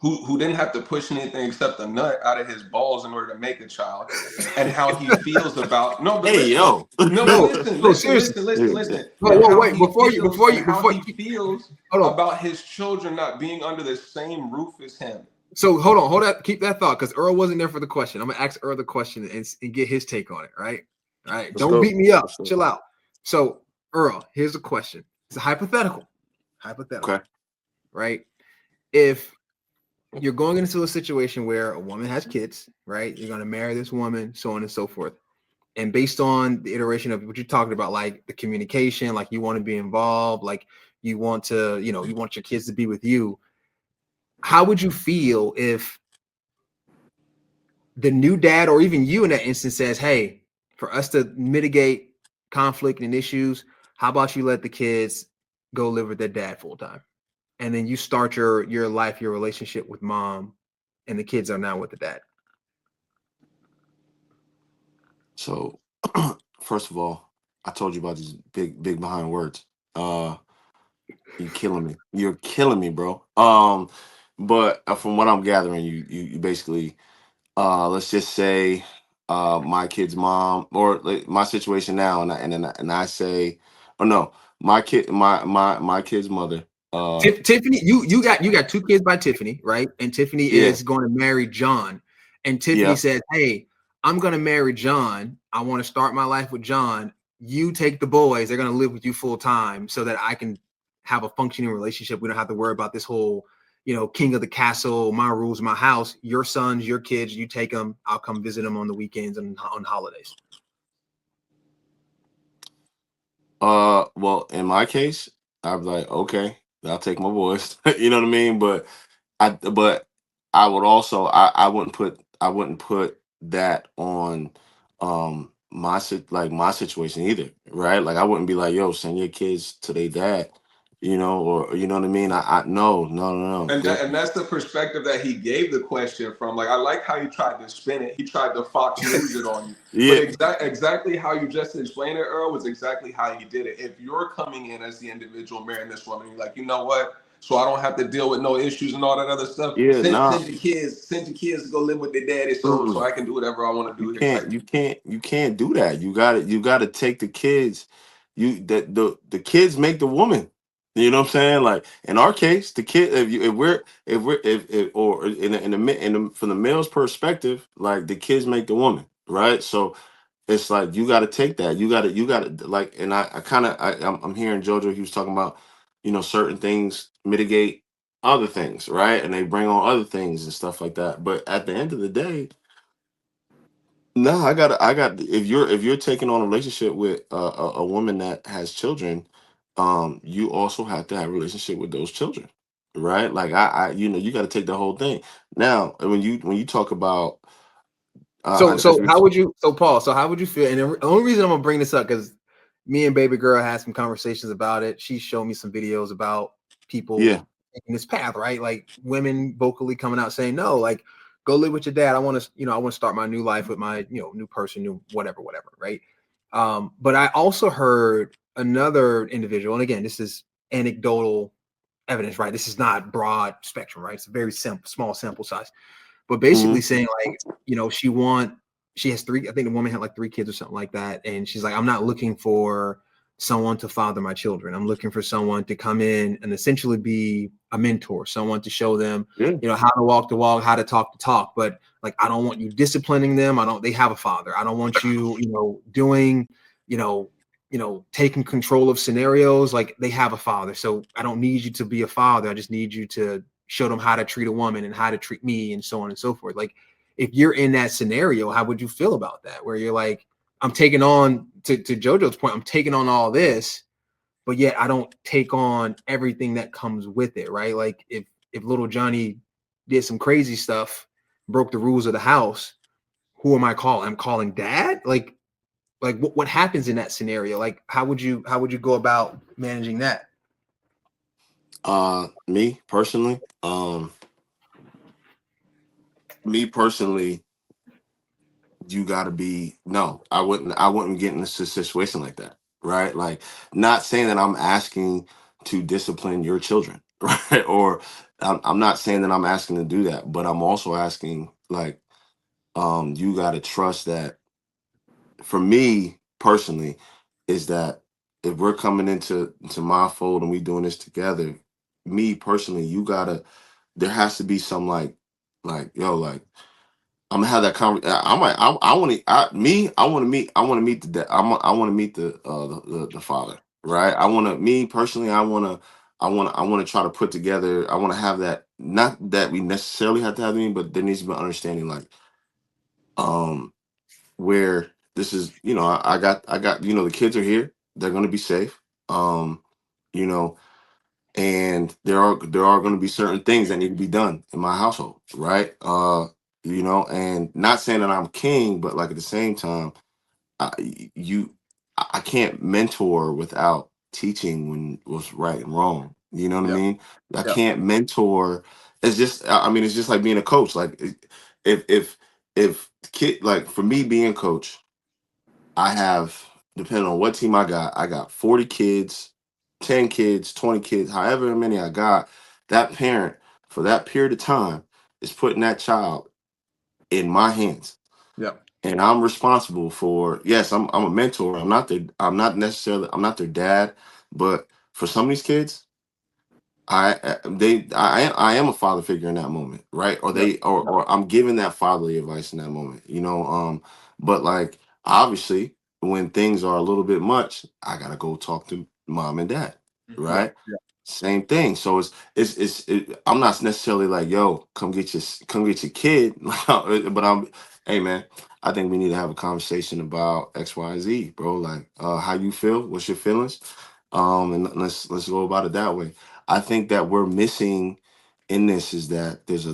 who didn't have to push anything except a nut out of his balls in order to make a child, and how he feels about Hey, yo. No, no, seriously. listen, Whoa, and whoa, how wait, he feels and how he keep, feels hold on. about his children not being under the same roof as him. So hold that, keep that thought, because Earl wasn't there for the question. I'm gonna ask Earl the question and get his take on it, right? All right. Let's Don't go. beat me up. Let's go. Chill out. So Earl, here's a question. It's a hypothetical. Okay. Right? If you're going into a situation where a woman has kids, right? You're gonna marry this woman, so on and so forth. And based on the iteration of what you're talking about, like the communication, like you want to be involved, like you want to, you know, you want your kids to be with you. How would you feel if the new dad, or even you in that instance, says, hey, for us to mitigate conflict and issues, how about you let the kids go live with their dad full time? And then you start your life, your relationship with mom, and the kids are now with the dad. So, first of all, I told you about these big behind words. You're killing me. You're killing me, bro. But from what I'm gathering, you basically, let's just say, my kid's mom, or like, my situation now, and I say, oh no, my kid's mother. Tiffany, you got two kids by Tiffany, right? And Tiffany Yeah, is going to marry John. And Tiffany yeah. says, hey, I'm going to marry John. I want to start my life with John. You take the boys. They're going to live with you full time so that I can have a functioning relationship. We don't have to worry about this whole, you know, king of the castle, my rules, my house. Your sons, your kids, you take them. I'll come visit them on the weekends and on holidays. Well, in my case, I'd be like, okay, I'll take my boys. You know what I mean? But I would also, I wouldn't put that on my situation either, right? Like I wouldn't be like, yo, send your kids to their dad, you know, or you know what I mean? I no. And that's the perspective that he gave the question from. Like I like how he tried to spin it. He tried to Fox News it on you. Yeah, But exactly how you just explained it, Earl, was exactly how he did it. If you're coming in as the individual marrying this woman, you're like, you know what? So I don't have to deal with no issues and all that other stuff. yeah, nah. Send your kids to go live with their daddy, so Mm-mm. I can do whatever I want to You do here. can't, you can't do that. You got to take the kids. The kids make the woman. You know what I'm saying? Like in our case, the kid. If or from the male's perspective, like the kids make the woman, right? So it's like you got to take that. You got to like. And I kind of I'm hearing Jojo. He was talking about, you know, certain things mitigate other things, right? And they bring on other things and stuff like that. But at the end of the day, no, I got. If you're taking on a relationship with a woman that has children, you also have to have a relationship with those children, right? Like you know, you got to take the whole thing. Now, when you talk about, as we, How would you, Paul, so how would you feel? And the only reason I'm gonna bring this up because me and baby girl had some conversations about it. She showed me some videos about people yeah, taking this path, right? Like women vocally coming out saying, no, like go live with your dad. I want to, you know, I want to start my new life with my, you know, new person, new whatever, right? But I also heard another individual, and again, this is anecdotal evidence, right? This is not broad spectrum, right? It's a very small sample size, but basically saying like, you know, she has 3, I think the woman had like 3 kids or something like that. And she's like, I'm not looking for someone to father my children. I'm looking for someone to come in and essentially be a mentor, someone to show them, you know, how to walk the walk, how to talk the talk. But like, I don't want you disciplining them. They have a father. I don't want you, you know, doing, you know, taking control of scenarios. Like, they have a father. So I don't need you to be a father. I just need you to show them how to treat a woman and how to treat me and so on and so forth. Like, if you're in that scenario, how would you feel about that? Where you're like, I'm taking on, to JoJo's point, I'm taking on all this, but yet I don't take on everything that comes with it, right? Like, if little Johnny did some crazy stuff, broke the rules of the house, who am I calling? I'm calling dad? Like what happens in that scenario? Like, how would you go about managing that? Me personally, you gotta be, no, I wouldn't get in a situation like that, right? Like, not saying that I'm asking to discipline your children, right? Or I'm not saying that I'm asking to do that, but I'm also asking, like, you gotta trust that, for me personally, is that if we're coming into my fold and we doing this together, me personally, there has to be some yo, like, I'm gonna have that conversation. I want to. I want to meet. I want to meet I want to meet the father. Right. I want to. Me personally. I want to. I want to try to put together. I want to have that. Not that we necessarily have to have the meeting, but there needs to be an understanding. Like, where this is. You know, I got. You know, the kids are here. They're gonna be safe. You know, and there are going to be certain things that need to be done in my household, right? You know, and not saying that I'm king, but like, at the same time, I, I can't mentor without teaching when what's right and wrong. You know what I Yeah. mean? I Yeah. can't mentor. It's just, I mean, it's just like being a coach. Like, if kid, like, for me being a coach, I have, depending on what team I got 40 kids, 10 kids, 20 kids, however many I got. That parent, for that period of time, is putting that child in my hands. Yeah. And I'm responsible for, yes, I'm a mentor. I'm not their dad, but for some of these kids, I am a father figure in that moment, right? Or Yeah. or I'm giving that fatherly advice in that moment, you know. But like, obviously, when things are a little bit much, I gotta go talk to mom and dad, Yeah. right? Same thing. So I'm not necessarily like, yo, come get your kid, but hey man, I think we need to have a conversation about X, Y, and Z, bro. Like, how you feel? What's your feelings? And let's go about it that way. I think that we're missing in this is that there's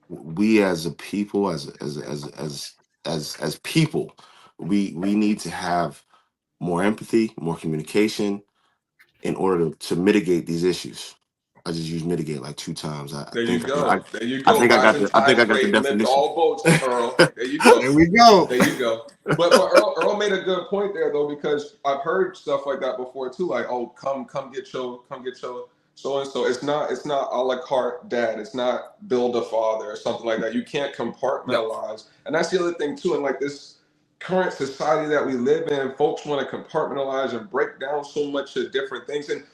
we as a people, as people, we need to have more empathy, more communication, in order to mitigate these issues. I just used mitigate like 2 times. There you go. There you go. I Rising think tides I got the raise lift definition. all boats, Earl. There you go. There we go. There you go. But Earl made a good point there though, because I've heard stuff like that before too. Like, oh, come get your so and so. It's not a la carte dad. It's not build a father or something like that. You can't compartmentalize. And that's the other thing too. And like, this current society that we live in, folks want to compartmentalize and break down so much of different things. And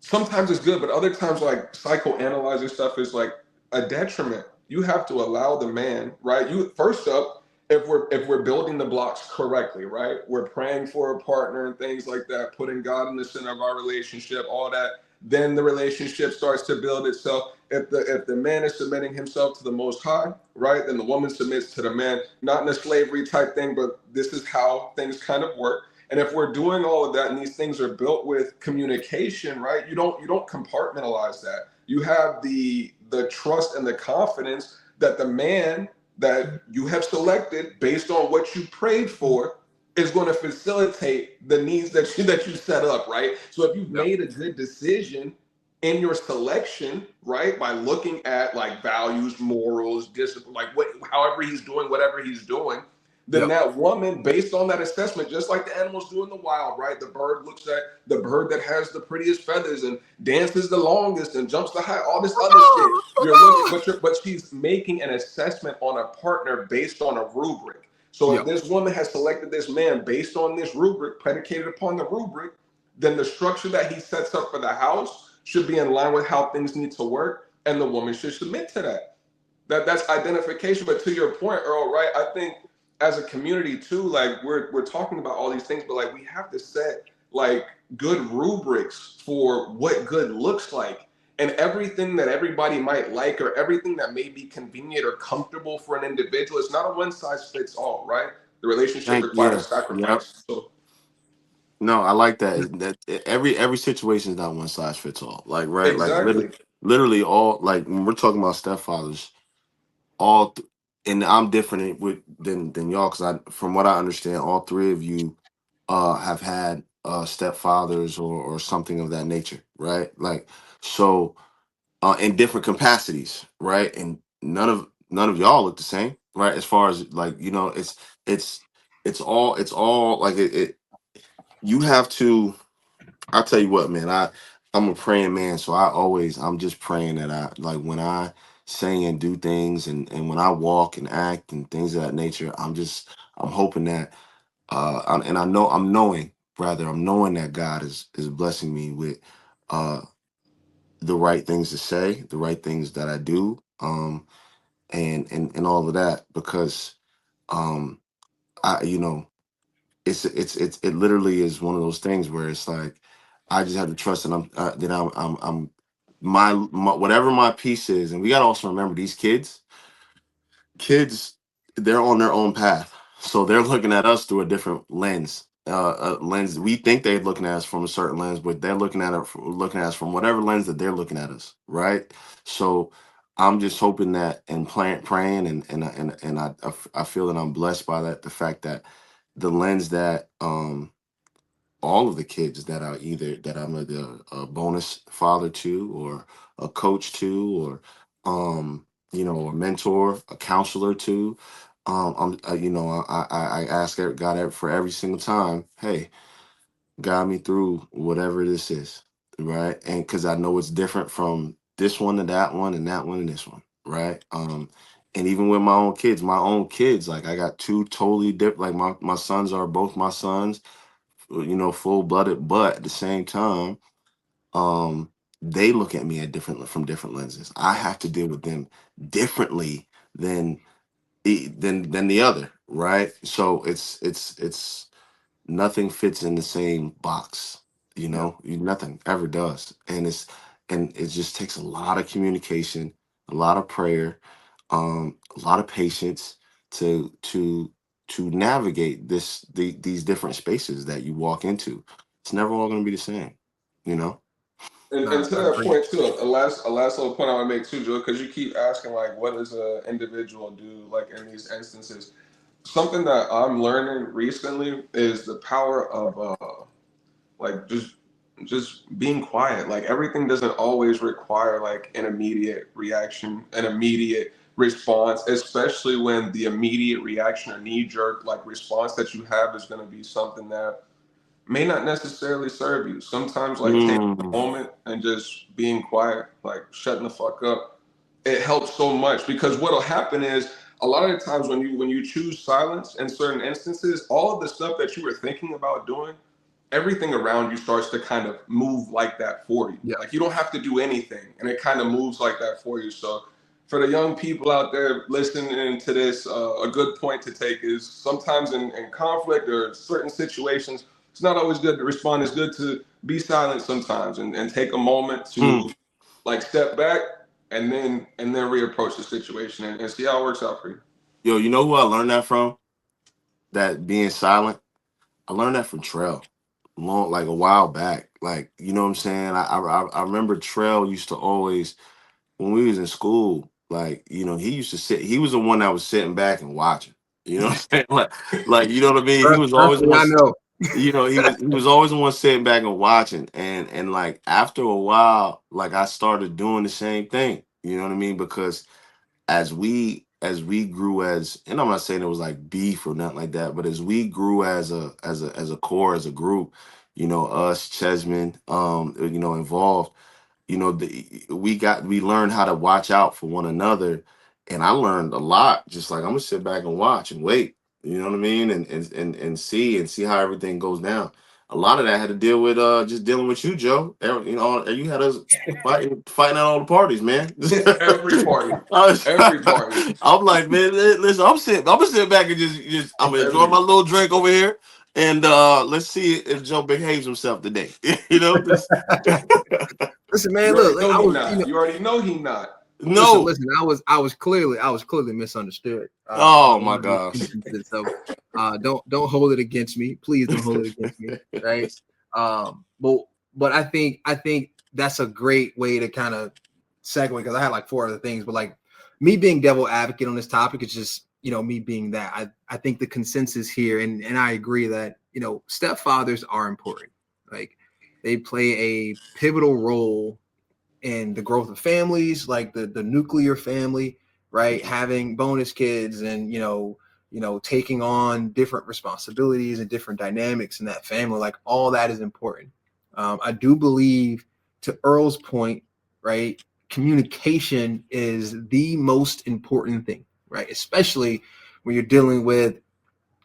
sometimes it's good, but other times, like, psychoanalyzing stuff is like a detriment. You have to allow the man, right? You first up, if we're building the blocks correctly, right? We're praying for a partner and things like that, putting God in the center of our relationship, all that. Then the relationship starts to build itself. If the man is submitting himself to the Most High, right, then the woman submits to the man. Not in a slavery type thing, but this is how things kind of work. And if we're doing all of that and these things are built with communication, right, you don't compartmentalize that. You have the trust and the confidence that the man that you have selected based on what you prayed for is going to facilitate the needs that you set up, right? So if you've made a good decision in your selection, right, by looking at like values, morals, discipline, like however he's doing, whatever he's doing, then that woman, based on that assessment, just like the animals do in the wild, right? The bird looks at the bird that has the prettiest feathers and dances the longest and jumps the high, all this other shit. You're looking, but she's making an assessment on a partner based on a rubric. So if this woman has selected this man based on this rubric, predicated upon the rubric, then the structure that he sets up for the house should be in line with how things need to work, and the woman should submit to that. That's identification. But to your point, Earl, right? I think as a community too, like we're talking about all these things, but like we have to set like good rubrics for what good looks like. And everything that everybody might like or everything that may be convenient or comfortable for an individual, it's not a one size fits all, right? The relationship requires sacrifice. So no, I like that. That every situation is not one size fits all. Like exactly. literally all, like when we're talking about stepfathers, and I'm different than y'all, because from what I understand, all three of you have had stepfathers or something of that nature, right? Like, so in different capacities, right? And none of y'all look the same, right? As far as like, it's it's all like you have to. I'll tell you what, man. I'm a praying man, so I'm just praying that I, like, when I say and do things, and when I walk and act and things of that nature, I'm hoping that and I'm knowing that God is blessing me with uh the right things to say, the right things that I do, and all of that, because um I it literally is one of those things where it's like I just have to trust that I'm my whatever my piece is. And we got to also remember, these kids, they're on their own path, so they're looking at us through a different lens. We think they're looking at us from a certain lens, but they're looking at us from whatever lens that they're looking at us, right? So I'm just hoping that, and praying, and I feel that I'm blessed by that, the fact that the lens that all of the kids that I'm a bonus father to, or a coach to, or a mentor, a counselor to, I ask God for every single time, hey, guide me through whatever this is, right? And because I know it's different from this one to that one, and that one and this one, right? And even with my own kids, like, I got two totally different. Like, my sons are both my sons, full blooded, but at the same time, they look at me from different lenses. I have to deal with them differently than than the other, right? So it's nothing fits in the same box, nothing ever does. And it just takes a lot of communication, a lot of prayer, a lot of patience to navigate these different spaces that you walk into. It's never all going to be the same, you know. And to that point too, a last little point I want to make too, Joe, because you keep asking like, what does an individual do like in these instances? Something that I'm learning recently is the power of like just being quiet. Like, everything doesn't always require like an immediate reaction, an immediate response, especially when the immediate reaction or knee jerk like response that you have is going to be something that may not necessarily serve you. Sometimes, like, taking a moment and just being quiet, like shutting the fuck up, it helps so much. Because what'll happen is, a lot of the times when you choose silence in certain instances, all of the stuff that you were thinking about doing, everything around you starts to kind of move like that for you. Like, you don't have to do anything, and it kind of moves like that for you. So for the young people out there listening to this, a good point to take is, sometimes in conflict or certain situations, it's not always good to respond. It's good to be silent sometimes, and take a moment to like step back, and then reapproach the situation, and see how it works out for you. Yo, you know who I learned that from? That being silent. I learned that from Trail, like a while back. Like, you know what I'm saying? I remember Trail used to always, when we was in school, like, he used to sit. He was the one that was sitting back and watching. You know what I'm saying? Like, you know what I mean? He was always the one. I know. He was always the one sitting back and watching. And like, after a while, like, I started doing the same thing. You know what I mean? Because as we grew as, and I'm not saying it was like beef or nothing like that, but as we grew as a core, as a group, us, Chesman, involved, we learned how to watch out for one another, and I learned a lot. Just like, I'm gonna sit back and watch and wait, you know what I mean, and see how everything goes down. A lot of that had to deal with just dealing with you, Joe. You had us fighting at all the parties, man. Every party. Every party. I'm like, man, listen, I'm gonna sit back and just I'm gonna enjoy my little drink over here, and let's see if Joe behaves himself today. This. Listen, man, You already look, know I he was, not. You already know he not. No. Listen, I was clearly misunderstood. Oh By my one of these gosh. instances. So don't hold it against me. Please don't hold it against me. Right. But I think that's a great way to kind of segue, because I had like 4 other things, but like me being devil advocate on this topic is just, me being that. I think the consensus here, and I agree that, stepfathers are important. Like, they play a pivotal role in the growth of families, like the nuclear family, right? Having bonus kids, and taking on different responsibilities and different dynamics in that family, like all that is important. I do believe, to Earl's point, right, communication is the most important thing, right? Especially when you're dealing with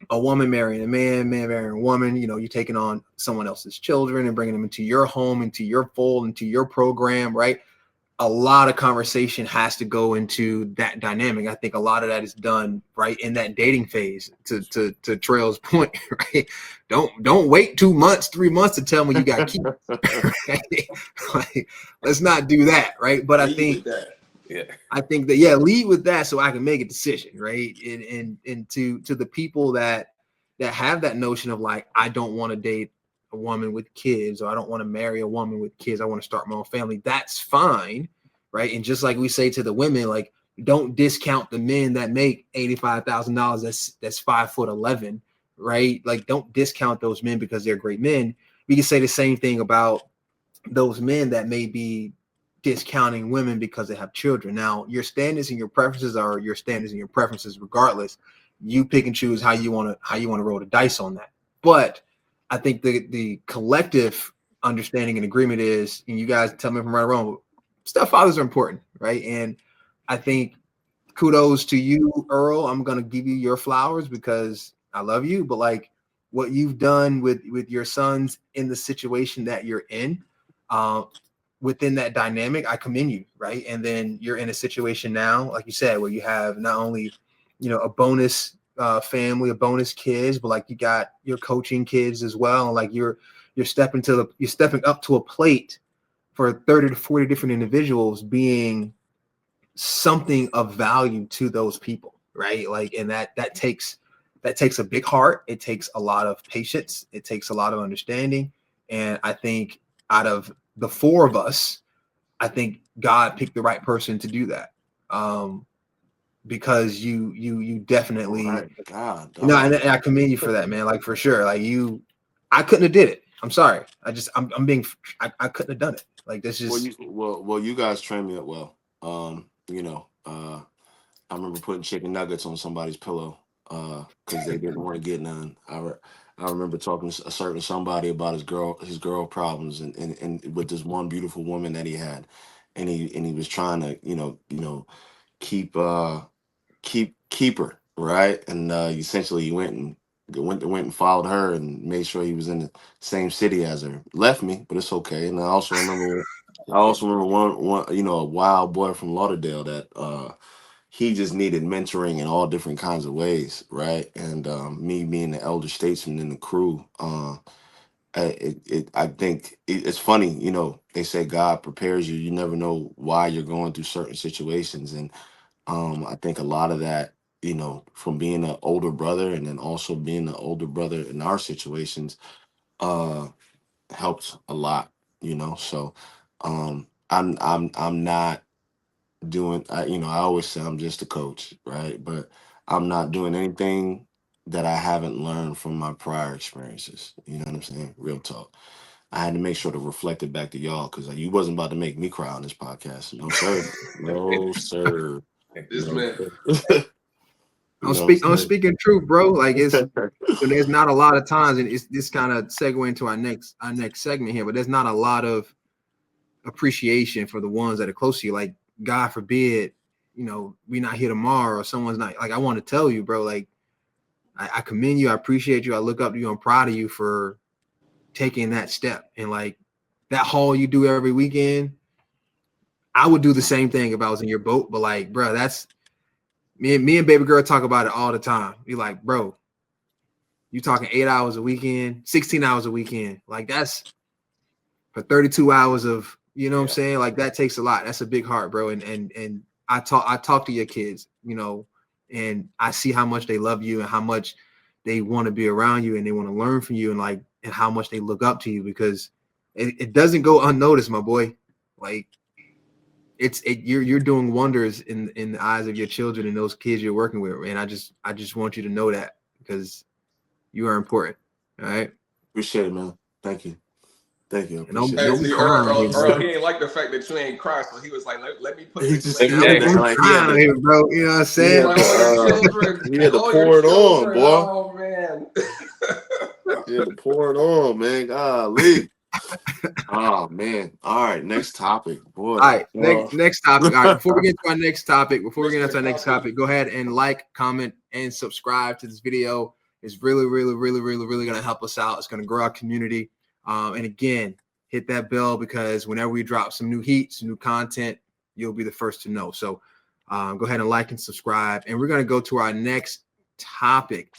a woman marrying a man marrying a woman. You're taking on someone else's children and bringing them into your home, into your fold, into your program, right? A lot of conversation has to go into that dynamic. I think a lot of that is done right in that dating phase. To Trail's point, right? Don't wait 2 months, 3 months to tell me you got kids. Right? Like, let's not do that, right? But I think that lead with that so I can make a decision, right? And to the people that have that notion of like, I don't want to date a woman with kids, or I don't want to marry a woman with kids, I want to start my own family. That's fine, right? And just like we say to the women, like, don't discount the men that make $85,000. That's 5'11", right? Like, don't discount those men because they're great men. We can say the same thing about those men that may be discounting women because they have children. Now, your standards and your preferences are your standards and your preferences regardless. You pick and choose how you want to roll the dice on that. But I think the collective understanding and agreement is, and you guys tell me if I'm right or wrong, stepfathers are important, right? And I think kudos to you, Earl. I'm gonna give you your flowers because I love you, but like, what you've done with your sons in the situation that you're in, uh, within that dynamic, I commend you, right? And then you're in a situation now, like you said, where you have not only, a bonus family, a bonus kids, but like you got your coaching kids as well. And like you're stepping up to a plate for 30 to 40 different individuals, being something of value to those people, right? Like, and that takes a big heart. It takes a lot of patience. It takes a lot of understanding. And I think, out of the 4 of us, I think God picked the right person to do that. Because you definitely, God, and I commend you for that, man. Like, for sure. Like, I couldn't have did it. I'm sorry. I couldn't have done it. Like, this is well, you guys trained me up well. I remember putting chicken nuggets on somebody's pillow because they didn't want to get none. I remember talking to a certain somebody about his girl problems, and with this one beautiful woman that he had, and he was trying to keep keep her, right, and essentially he went and followed her and made sure he was in the same city as her. Left me, but it's okay. And I also remember one a wild boy from Lauderdale that he just needed mentoring in all different kinds of ways, right? And me being the elder statesman in the crew, I think it's funny, they say God prepares you. You never know why you're going through certain situations, and I think a lot of that, from being an older brother and then also being an older brother in our situations, uh, helped a lot, So I'm not doing, I always say I'm just a coach, right? But I'm not doing anything that I haven't learned from my prior experiences. You know what I'm saying? Real talk. I had to make sure to reflect it back to y'all, because you wasn't about to make me cry on this podcast. No, sir. No, sir. This man. I'm speaking truth, bro. Like there's not a lot of times, and it's this kind of segue into our next segment here, but there's not a lot of appreciation for the ones that are close to you. Like, God forbid, we not here tomorrow, or someone's not. Like, I want to tell you, bro, like, I commend you, I appreciate you, I look up to you, I'm proud of you for taking that step. And like that haul you do every weekend, I would do the same thing if I was in your boat. But like, bro, that's me and baby girl talk about it all the time. Be like, bro, you talking 8 hours a weekend, 16 hours a weekend. Like, that's for 32 hours of, what I'm saying? Like, that takes a lot. That's a big heart, bro. And I talk to your kids, and I see how much they love you and how much they want to be around you and they want to learn from you, and how much they look up to you, because it doesn't go unnoticed, my boy. Like, you're doing wonders in the eyes of your children and those kids you're working with. And I just want you to know that, because you are important. All right. Appreciate it, man. Thank you. And Appreciate don't it. be crying, Earl, he ain't like the fact that you ain't cry, so he was like, let me put this. He bro. You know what I'm saying? He had to pour it on, boy. Oh man. He had to pour it on, man. Golly. Oh man. All right, next topic, boy. All right, next topic. All right, before we get to our next topic, go ahead and like, comment, and subscribe to this video. It's really, really, really, really, really gonna help us out. It's gonna grow our community. And again, hit that bell, because whenever we drop some new heat, some new content, you'll be the first to know. So go ahead and like and subscribe. And we're going to go to our next topic.